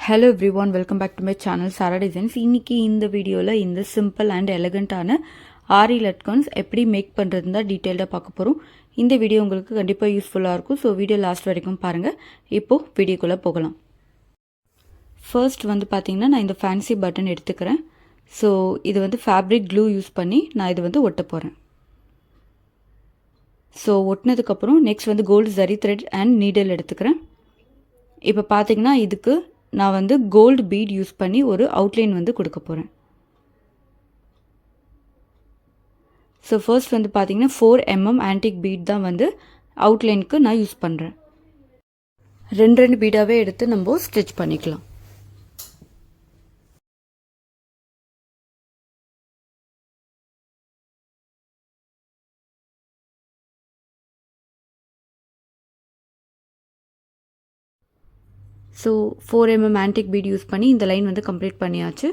Hello everyone, welcome back to my channel Sara Designs. இன்னைக்கு இந்த வீடியோவில் இந்த சிம்பிள் அண்ட் எலகண்ட்டான ஆரி லட்கன்ஸ் எப்படி மேக் பண்ணுறதுன்னு தான் டீட்டெயில்டாக பார்க்க போகிறோம். இந்த வீடியோ உங்களுக்கு கண்டிப்பாக யூஸ்ஃபுல்லாக இருக்கும். ஸோ வீடியோ லாஸ்ட் வரைக்கும் பாருங்கள். இப்போது வீடியோக்குள்ளே போகலாம். ஃபர்ஸ்ட் வந்து பார்த்திங்கன்னா நான் இந்த ஃபேன்சி பட்டன் எடுத்துக்கிறேன். ஸோ இது வந்து ஃபேப்ரிக் க்ளூ யூஸ் பண்ணி நான் இது வந்து ஒட்ட போகிறேன். ஸோ ஒட்டினதுக்கப்புறம் நெக்ஸ்ட் வந்து கோல்டு ஜரி த்ரெட் அண்ட் நீடல் எடுத்துக்கிறேன். இப்போ பார்த்திங்கன்னா இதுக்கு நான் வந்து கோல்டு பீட் யூஸ் பண்ணி ஒரு அவுட்லைன் வந்து கொடுக்க போகிறேன். ஸோ ஃபர்ஸ்ட் வந்து பார்த்தீங்கன்னா 4mm ஆன்டிக் பீட் தான் வந்து அவுட்லைனுக்கு நான் யூஸ் பண்ணுறேன். ரெண்டு பீடாகவே எடுத்து நம்ம ஸ்டிச் பண்ணிக்கலாம். So 4mm antique beat use பண்ணி இந்த லைன் வந்து கம்ப்ளீட் பண்ணியாச்சு.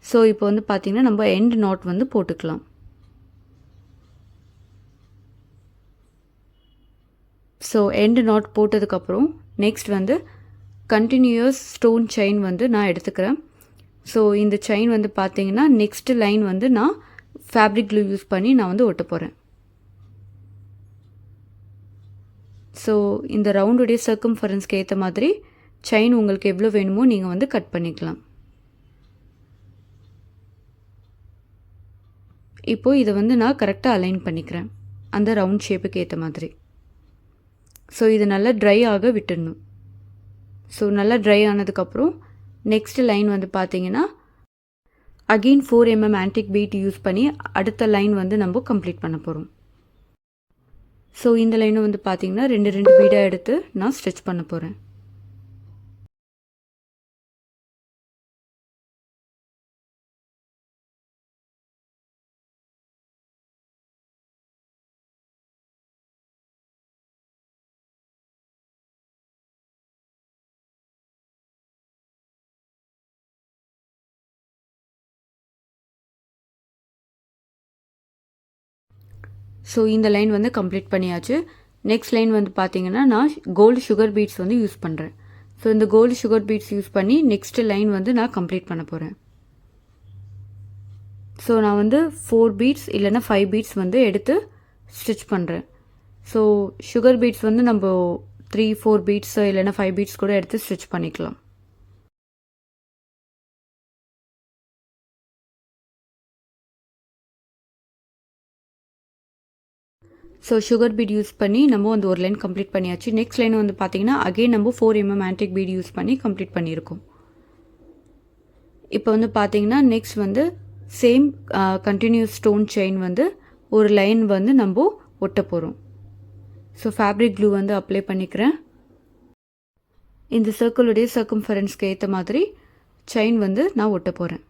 ஸோ இப்போ வந்து பார்த்திங்கன்னா நம்ம எண்ட் நாட் வந்து போட்டுக்கலாம். ஸோ எண்ட் நாட் போட்டதுக்கப்புறம் நெக்ஸ்ட் வந்து கண்டினியூஸ் ஸ்டோன் செயின் வந்து நான் எடுத்துக்கிறேன். ஸோ இந்த செயின் வந்து பார்த்திங்கன்னா நெக்ஸ்ட் லைன் வந்து நான் ஃபேப்ரிக் க்ளூ யூஸ் பண்ணி நான் வந்து ஒட்ட போகிறேன். ஸோ இந்த ரவுண்டுடைய சர்க்கம்ஃபரன்ஸ்க்கு ஏற்ற மாதிரி செயின் உங்களுக்கு எவ்வளோ வேணுமோ நீங்கள் வந்து கட் பண்ணிக்கலாம். இப்போது இதை வந்து நான் கரெக்டாக அலைன் பண்ணிக்கிறேன் அந்த ரவுண்ட் ஷேப்புக்கு ஏற்ற மாதிரி. ஸோ இது நல்லா ட்ரை ஆக விட்டுடணும். ஸோ நல்லா ட்ரை ஆனதுக்கப்புறம் நெக்ஸ்ட் லைன் வந்து பார்த்தீங்கன்னா again 4mm antique beat use பண்ணி அடுத்த லைன் வந்து நம்ம கம்ப்ளீட் பண்ண போகிறோம். ஸோ இந்த லைனை வந்து பார்த்தீங்கன்னா ரெண்டு பீடாக எடுத்து நான் ஸ்டிச் பண்ண போகிறேன். ஸோ இந்த லைன் வந்து கம்ப்ளீட் பண்ணியாச்சு. நெக்ஸ்ட் லைன் வந்து பார்த்தீங்கன்னா நான் கோல்டு சுகர் பீட்ஸ் வந்து யூஸ் பண்ணுறேன். ஸோ இந்த கோல்டு சுகர் பீட்ஸ் யூஸ் பண்ணி நெக்ஸ்ட் லைன் வந்து நான் கம்ப்ளீட் பண்ண போகிறேன். ஸோ நான் வந்து 4 பீட்ஸ் இல்லைன்னா 5 பீட்ஸ் வந்து எடுத்து ஸ்டிச் பண்ணுறேன். ஸோ சுகர் பீட்ஸ் வந்து நம்ம 3-4 பீட்ஸ் இல்லைன்னா 5 பீட்ஸ் கூட எடுத்து ஸ்டிச் பண்ணிக்கலாம். ஸோ சுகர் பீட் யூஸ் பண்ணி நம்ம வந்து ஒரு லைன் கம்ப்ளீட் பண்ணியாச்சு. நெக்ஸ்ட் லைன் வந்து பார்த்தீங்கன்னா அகெயின் நம்ம 4mm ஆன்டிக் பீட் யூஸ் பண்ணி கம்ப்ளீட் பண்ணியிருக்கோம். இப்போ வந்து பார்த்தீங்கன்னா நெக்ஸ்ட் வந்து சேம் கண்டினியூஸ் ஸ்டோன் செயின் வந்து ஒரு லைன் வந்து நம்ம ஒட்ட போகிறோம். ஸோ ஃபேப்ரிக் க்ளூ வந்து அப்ளை பண்ணிக்கிறேன். இந்த சர்க்கிளுடைய சர்க்கம்ஃபரன்ஸ்க்கு ஏற்ற மாதிரி செயின் வந்து நான் ஒட்ட போகிறேன்.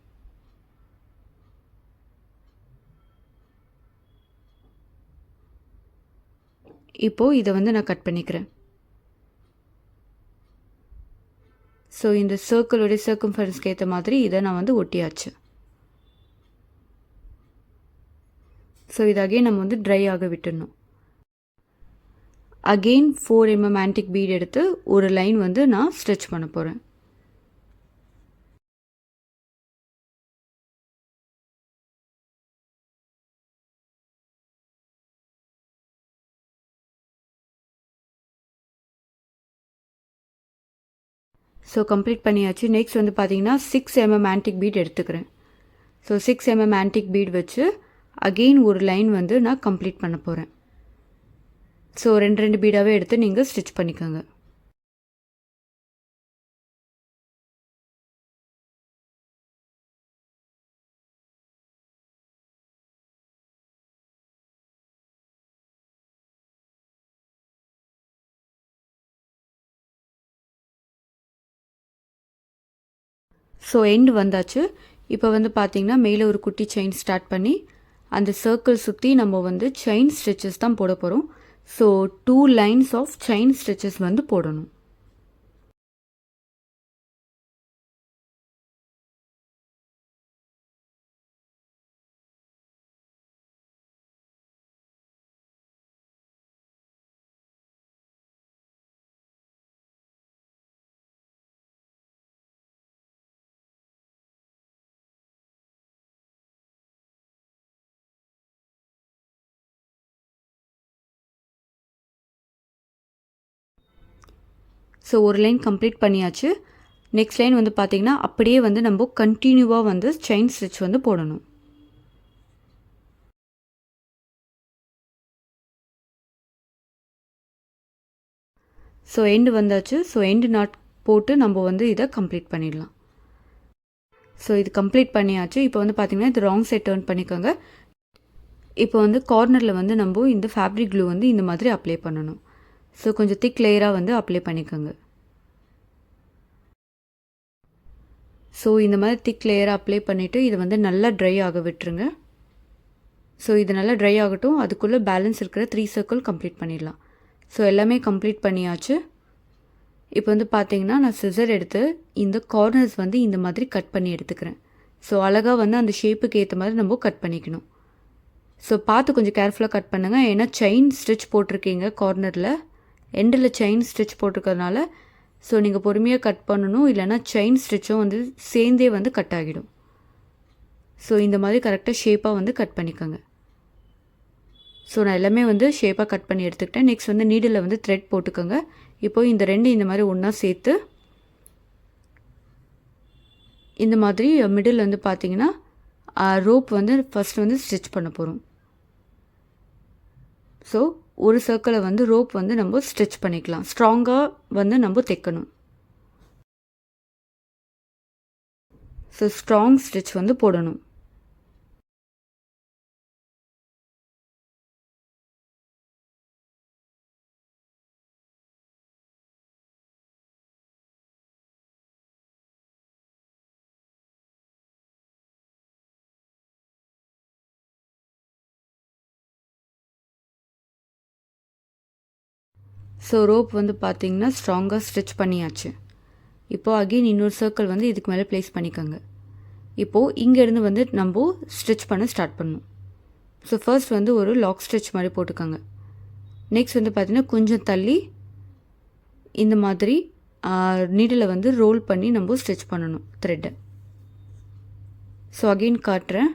இப்போது இதை வந்து நான் கட் பண்ணிக்கிறேன். ஸோ இந்த சர்க்கிளுடைய சர்க்கம்ஃபரன்ஸ்க்கு ஏற்ற மாதிரி இதை நான் வந்து ஒட்டியாச்சு. ஸோ இது அகெயின் நம்ம வந்து ட்ரை ஆக விட்டுடணும். அகெயின் 4mm ஆன்டிக் பீட் எடுத்து ஒரு லைன் வந்து நான் ஸ்டிச் பண்ண போகிறேன். ஸோ கம்ப்ளீட் பண்ணியாச்சு. நெக்ஸ்ட் வந்து பார்த்தீங்கன்னா 6mm ஆன்டிக் பீட் எடுத்துக்கிறேன். ஸோ 6mm ஆன்டிக் பீட் வச்சு அகெயின் ஒரு லைன் வந்து நான் கம்ப்ளீட் பண்ண போகிறேன். ஸோ ரெண்டு பீடாகவே எடுத்து நீங்கள் ஸ்டிச் பண்ணிக்கோங்க. ஸோ எண்ட் வந்தாச்சு. இப்போ வந்து பார்த்தீங்கன்னா மேலே ஒரு குட்டி செயின் ஸ்டார்ட் பண்ணி அந்த சர்க்கிள் சுற்றி நம்ம வந்து செயின் ஸ்டிச்சஸ் தான் போட போகிறோம். So 2 lines of chain stitches வந்து போடணும். ஸோ ஒரு லைன் கம்ப்ளீட் பண்ணியாச்சு. நெக்ஸ்ட் லைன் வந்து பார்த்திங்கன்னா அப்படியே வந்து நம்ம கண்டினியூவாக வந்து செயின் ஸ்டிச் வந்து போடணும். ஸோ எண்டு வந்தாச்சு. ஸோ எண்டு நாட் போட்டு நம்ம வந்து இதை கம்ப்ளீட் பண்ணிடலாம். ஸோ இது கம்ப்ளீட் பண்ணியாச்சு. இப்போ வந்து பார்த்திங்கன்னா இது ராங் சைட் டர்ன் பண்ணிக்கோங்க. இப்போ வந்து கார்னரில் வந்து நம்ம இந்த ஃபேப்ரிக் க்ளூ வந்து இந்த மாதிரி அப்ளை பண்ணணும். ஸோ கொஞ்சம் திக் லேயராக வந்து அப்ளை பண்ணிக்கோங்க. ஸோ இந்த மாதிரி திக் லேயராக அப்ளை பண்ணிவிட்டு இதை வந்து நல்லா ட்ரை ஆக விட்டுருங்க. ஸோ இது நல்லா ட்ரை ஆகட்டும். அதுக்குள்ளே பேலன்ஸ் இருக்கிற 3 சர்க்கிள் கம்ப்ளீட் பண்ணிடலாம். ஸோ எல்லாமே கம்ப்ளீட் பண்ணியாச்சு. இப்போ வந்து பார்த்தீங்கன்னா நான் சிசர் எடுத்து இந்த கார்னர்ஸ் வந்து இந்த மாதிரி கட் பண்ணி எடுத்துக்கிறேன். ஸோ அழகாக வந்து அந்த ஷேப்புக்கு ஏற்ற மாதிரி நம்ம கட் பண்ணிக்கணும். ஸோ பார்த்து கொஞ்சம் கேர்ஃபுல்லாக கட் பண்ணுங்கள். ஏன்னா செயின் ஸ்டிச் போட்டிருக்கீங்க கார்னரில், எண்டில் செயின் ஸ்டிச் போட்டிருக்கிறதுனால ஸோ நீங்கள் பொறுமையாக கட் பண்ணணும். இல்லைனா செயின் ஸ்டிச்சும் வந்து சேர்ந்தே வந்து கட் ஆகிடும். ஸோ இந்த மாதிரி கரெக்டாக ஷேப்பாக வந்து கட் பண்ணிக்கோங்க. ஸோ நான் எல்லாமே வந்து ஷேப்பாக கட் பண்ணி எடுத்துக்கிட்டேன். நெக்ஸ்ட் வந்து நீடில் வந்து த்ரெட் போட்டுக்கோங்க. இப்போது இந்த ரெண்டு இந்த மாதிரி ஒன்றா சேர்த்து இந்த மாதிரி மிடில் வந்து பார்த்திங்கன்னா ரோப் வந்து ஃபஸ்ட் வந்து ஸ்டிச் பண்ண போகிறோம். ஸோ ஒரு சர்க்கிளை வந்து ரோப் வந்து நம்ம ஸ்டிச் பண்ணிக்கலாம். ஸ்ட்ராங்காக வந்து நம்ம தைக்கணும். ஸோ ஸ்ட்ராங் ஸ்டிச் வந்து போடணும். ஸோ ரோப் வந்து பார்த்திங்கன்னா ஸ்ட்ராங்காக ஸ்டிச் பண்ணியாச்சு. இப்போது அகெயின் இன்னொரு சர்க்கிள் வந்து இதுக்கு மேலே ப்ளேஸ் பண்ணிக்கோங்க. இப்போது இங்கேருந்து வந்து நம்ம ஸ்டிச் பண்ண ஸ்டார்ட் பண்ணணும். ஸோ ஃபர்ஸ்ட் வந்து ஒரு லாக் ஸ்டிச் மாதிரி போட்டுக்கோங்க. நெக்ஸ்ட் வந்து பார்த்திங்கன்னா கொஞ்சம் தள்ளி இந்த மாதிரி நீடில் வந்து ரோல் பண்ணி நம்ம ஸ்டிச் பண்ணணும் த்ரெட்டை. ஸோ அகெயின் காட்டுறேன்.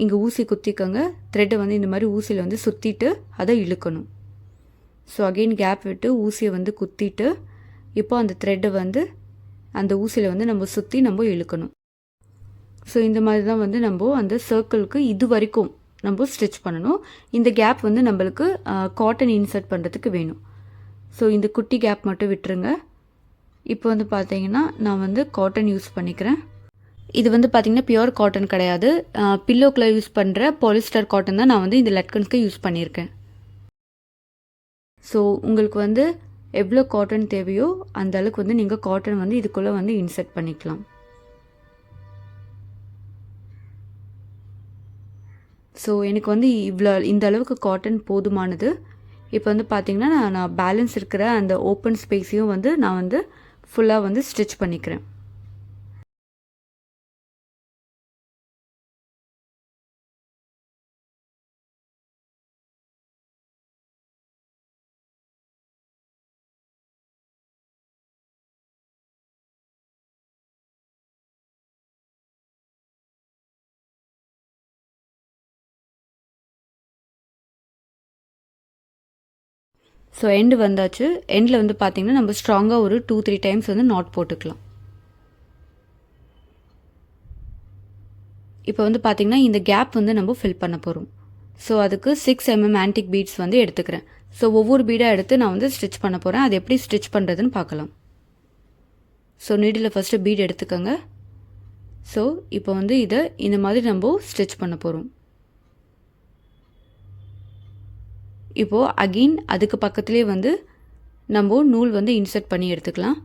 இங்கே ஊசி குத்திக்கோங்க. த்ரெட்டை வந்து இந்த மாதிரி ஊசியில் வந்து சுற்றிட்டு அதை இழுக்கணும். ஸோ அகெயின் கேப் விட்டு ஊசியை வந்து குத்திட்டு இப்போ அந்த த்ரெட்டை வந்து அந்த ஊசியில் வந்து நம்ம சுற்றி நம்ம இழுக்கணும். ஸோ இந்த மாதிரி தான் வந்து நம்ம அந்த சர்க்கிளுக்கு இது வரைக்கும் நம்ம ஸ்டிச் பண்ணணும். இந்த கேப் வந்து நம்மளுக்கு காட்டன் இன்சர்ட் பண்ணுறதுக்கு வேணும். ஸோ இந்த குட்டி கேப் மட்டும் விட்டுருங்க. இப்போ வந்து பார்த்தீங்கன்னா நான் வந்து காட்டன் யூஸ் பண்ணிக்கிறேன். இது வந்து பார்த்திங்கன்னா பியூர் காட்டன் கிடையாது. பில்லோக்கில் யூஸ் பண்ணுற பாலிஸ்டர் காட்டன் தான் நான் வந்து இந்த லட்கன்ஸ்க்கு யூஸ் பண்ணியிருக்கேன். ஸோ உங்களுக்கு வந்து எவ்வளோ காட்டன் தேவையோ அந்த அளவுக்கு வந்து நீங்கள் காட்டன் வந்து இதுக்குள்ளே வந்து இன்சர்ட் பண்ணிக்கலாம். ஸோ எனக்கு வந்து இந்த அளவுக்கு காட்டன் போதுமானது. இப்போ வந்து பார்த்திங்கன்னா நான் பேலன்ஸ் இருக்கிற அந்த ஓப்பன் ஸ்பேஸையும் வந்து நான் வந்து ஃபுல்லாக வந்து ஸ்டிச் பண்ணிக்கிறேன். ஸோ எண்டு வந்தாச்சு. எண்டில் வந்து பார்த்திங்கன்னா நம்ம ஸ்ட்ராங்காக ஒரு 2-3 டைம்ஸ் வந்து நாட் போட்டுக்கலாம். இப்போ வந்து பார்த்திங்கன்னா இந்த கேப் வந்து நம்ம ஃபில் பண்ண போகிறோம். ஸோ அதுக்கு 6 mm ஆன்டிக் பீட்ஸ் வந்து எடுத்துக்கிறேன். ஸோ ஒவ்வொரு பீடாக எடுத்து நான் வந்து ஸ்டிச் பண்ண போகிறேன். அது எப்படி ஸ்டிச் பண்ணுறதுன்னு பார்க்கலாம். ஸோ நீடில் ஃபஸ்ட்டு பீட் எடுத்துக்கோங்க. ஸோ இப்போ வந்து இதை இந்த மாதிரி நம்ம ஸ்டிச் பண்ண போகிறோம். இப்போது அகெயின் அதுக்கு பக்கத்துலேயே வந்து நம்ம நூல் வந்து இன்சர்ட் பண்ணி எடுத்துக்கலாம்.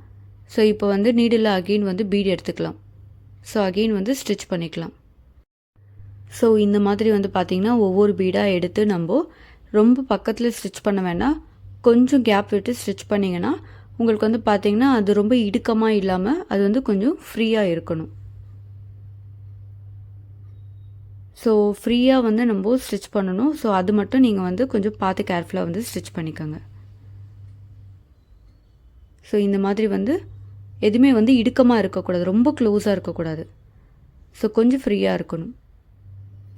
ஸோ இப்போ வந்து நீடில் அகெயின் வந்து பீட் எடுத்துக்கலாம். ஸோ அகெயின் வந்து ஸ்டிச் பண்ணிக்கலாம். ஸோ இந்த மாதிரி வந்து பார்த்திங்கன்னா ஒவ்வொரு பீடாக எடுத்து நம்ம ரொம்ப பக்கத்தில் ஸ்டிச் பண்ண வேண்டாம். கொஞ்சம் கேப் விட்டு ஸ்டிச் பண்ணிங்கன்னா உங்களுக்கு வந்து பார்த்திங்கன்னா அது ரொம்ப இடுக்கமாக இல்லாமல் அது வந்து கொஞ்சம் ஃப்ரீயாக இருக்கணும். ஸோ ஃப்ரீயாக வந்து நம்ம ஸ்டிச் பண்ணணும். ஸோ அது மட்டும் நீங்கள் வந்து கொஞ்சம் பார்த்து கேர்ஃபுல்லாக வந்து ஸ்டிச் பண்ணிக்கோங்க. ஸோ இந்த மாதிரி வந்து எதுவுமே வந்து இடுக்கமாக இருக்கக்கூடாது, ரொம்ப க்ளோஸாக இருக்கக்கூடாது. ஸோ கொஞ்சம் ஃப்ரீயாக இருக்கணும்.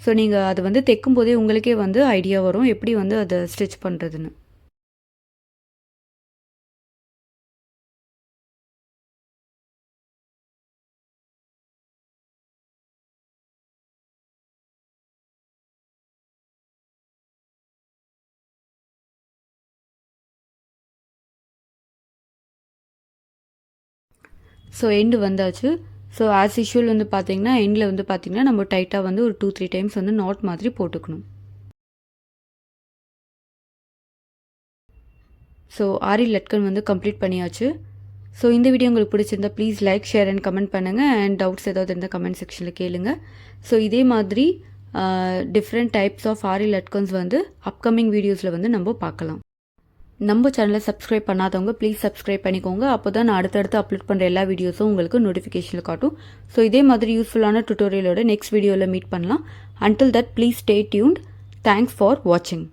ஸோ நீங்கள் அதை வந்து தைக்கும் போதே உங்களுக்கே வந்து ஐடியா வரும் எப்படி வந்து அதை ஸ்டிச் பண்ணுறதுன்னு. ஸோ எண்டு வந்தாச்சு. ஸோ ஆஸ் யூஷுவல் வந்து பார்த்தீங்கன்னா எண்டில் வந்து பார்த்தீங்கன்னா நம்ம டைட்டாக வந்து ஒரு 2-3 டைம்ஸ் வந்து நாட் மாதிரி போட்டுக்கணும். ஸோ ஆரி லட்கன் வந்து கம்ப்ளீட் பண்ணியாச்சு. ஸோ இந்த வீடியோ உங்களுக்கு பிடிச்சிருந்தா please like, share and comment பண்ணுங்கள். அண்ட் டவுட்ஸ் ஏதாவது இருந்தால் கமெண்ட் செக்ஷனில் கேளுங்க. ஸோ இதே மாதிரி டிஃப்ரெண்ட் டைப்ஸ் ஆஃப் ஆரி லட்கன்ஸ் வந்து அப்கமிங் வீடியோஸில் வந்து நம்ம பார்க்கலாம். நம்ம சேனலை சப்ஸ்கிரைப் பண்ணாதவங்க ப்ளீஸ் சப்ஸ்கிரைப் பண்ணிக்கோங்க. அப்போ தான் நான் அடுத்தடுத்து அப்லோட் பண்ணுற எல்லா வீடியோஸும் உங்களுக்கு நோட்டிஃபிகேஷனில் காட்டும். ஸோ இதே மாதிரி யூஸ்ஃபுல்லான டுட்டோரியலோட நெக்ஸ்ட் வீடியோவில் மீட் பண்ணலாம். Until that please stay tuned. Thanks for வாட்சிங்.